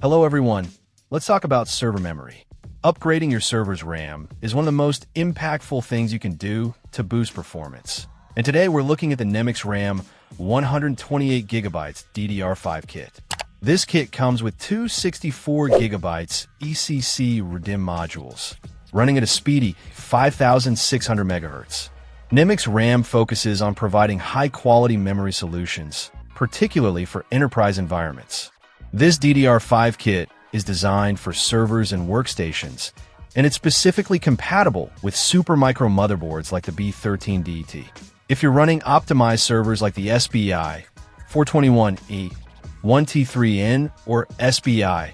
Hello everyone, let's talk about server memory. Upgrading your server's RAM is one of the most impactful things you can do to boost performance. And today we're looking at the NEMIX RAM 128GB DDR5 kit. This kit comes with two 64GB ECC RDIMM modules, running at a speedy 5,600 MHz. NEMIX RAM focuses on providing high-quality memory solutions, particularly for enterprise environments. This DDR5 kit is designed for servers and workstations, and it's specifically compatible with supermicro motherboards like the B13DT. If you're running optimized servers like the SBI 421E 1T3N or SBI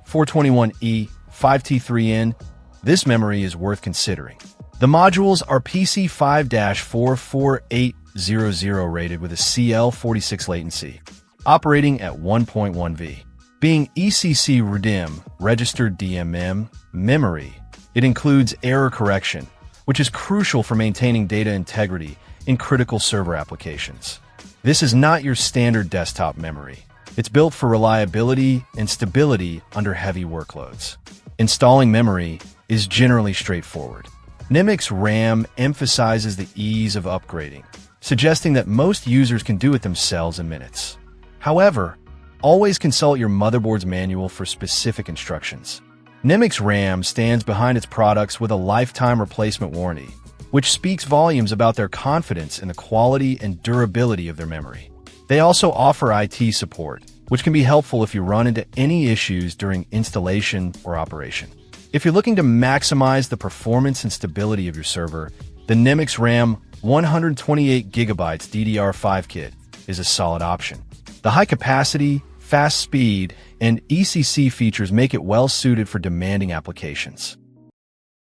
421E 5T3N, this memory is worth considering. The modules are PC5-44800 rated with a CL46 latency, operating at 1.1V. Being ECC RDIMM, registered DMM, memory, it includes error correction, which is crucial for maintaining data integrity in critical server applications. This is not your standard desktop memory. It's built for reliability and stability under heavy workloads. Installing memory is generally straightforward. NEMIX RAM emphasizes the ease of upgrading, suggesting that most users can do it themselves in minutes. However, always consult your motherboard's manual for specific instructions. NEMIX RAM stands behind its products with a lifetime replacement warranty, which speaks volumes about their confidence in the quality and durability of their memory. They also offer IT support, which can be helpful if you run into any issues during installation or operation. If you're looking to maximize the performance and stability of your server, the NEMIX RAM 128GB DDR5 kit is a solid option. The high capacity, fast speed, and ECC features make it well suited for demanding applications.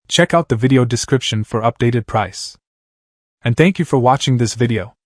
Check out the video description for updated price. And thank you for watching this video.